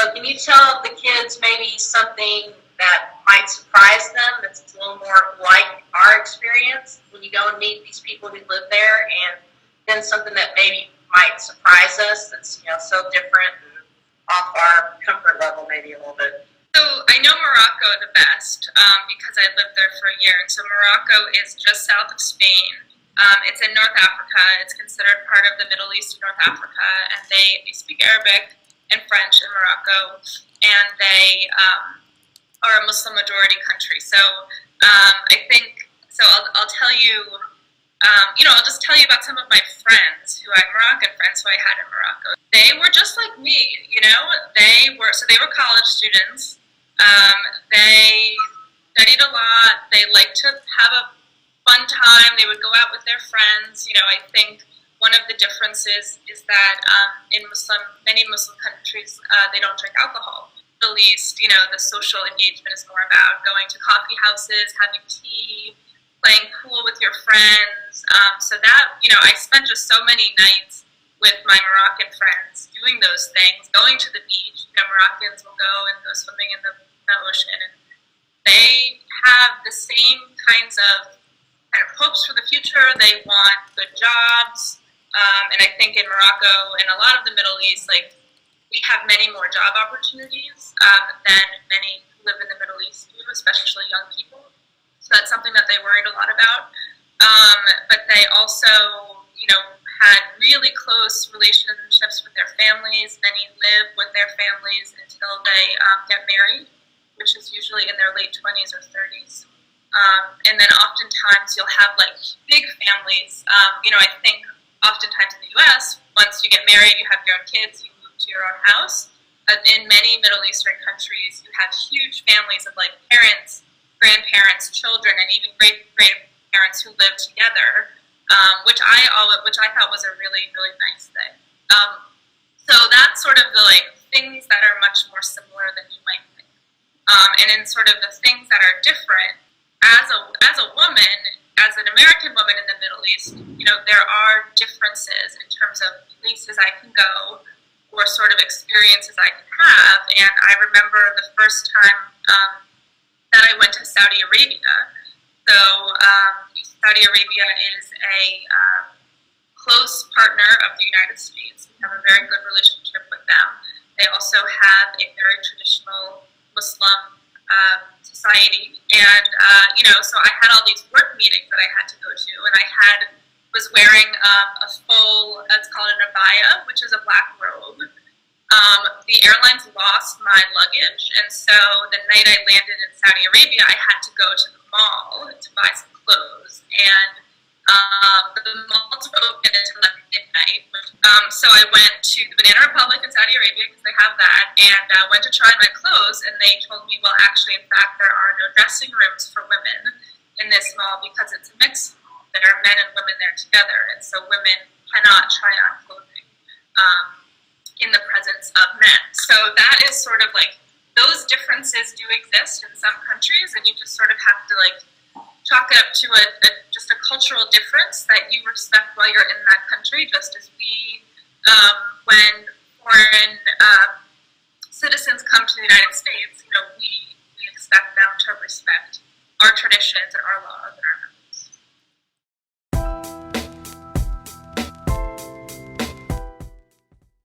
So can you tell the kids maybe something that might surprise them that's a little more like our experience when you go and meet these people who live there, and then something that maybe might surprise us that's, you know, so different and off our comfort level maybe a little bit? So I know Morocco the best because I lived there for a year. And so Morocco is just south of Spain. It's in North Africa. It's considered part of the Middle East of North Africa, and they speak Arabic and French in Morocco, and they are a Muslim majority country. So I think, so I'll tell you, I'll just tell you about some of my friends who I had Moroccan friends who I had in Morocco. They were just like me, they were college students. They studied a lot. They liked to have a fun time. They would go out with their friends. I think one of the differences is that in many Muslim countries, they don't drink alcohol. At least, the social engagement is more about going to coffee houses, having tea, playing pool with your friends. So that, I spent just so many nights with my Moroccan friends doing those things, going to the beach. Moroccans will go and go swimming in the ocean, and they have the same kinds of hopes for the future. They want good jobs, and I think in Morocco and a lot of the Middle East, we have many more job opportunities than many who live in the Middle East do, especially young people. So that's something that they worried a lot about. But they also, had really close relationships with their families. Many live with their families until they get married, which is usually in their late 20s or 30s. And then oftentimes you'll have big families. I think oftentimes in the U.S., once you get married, you have your own kids, you move to your own house. In many Middle Eastern countries, you have huge families of parents, grandparents, children, and even great-grandparents who live together, which I thought was a really, really nice thing. So that's sort of the things that are much more similar than you might think. And in sort of the things that are different, as a woman, as an American woman in the Middle East, there are differences in terms of places I can go or sort of experiences I can have. And I remember the first time that I went to Saudi Arabia. So Saudi Arabia is a close partner of the United States. We have a very good relationship with them. They also have a very traditional Muslim society, and so I had all these work meetings that I had to go to, and I was wearing a full, it's called an ABIYA, which is a black robe. The airlines lost my luggage, and so the night I landed in Saudi Arabia, I had to go to the mall to buy some clothes, and the malls were open until midnight. So I went to the Banana Republic in Saudi Arabia, because they have that, and went to try my clothes, and they told me, well, actually, in fact, there are no dressing rooms for women in this mall because it's a mixed mall. There are men and women there together, and so women cannot try on clothing in the presence of men. So that is sort of those differences do exist in some countries, and you just sort of have to chalk it up to just a cultural difference that you respect while you're in that country, just as we, when foreign citizens come to the United States, we expect them to respect our traditions and our laws and our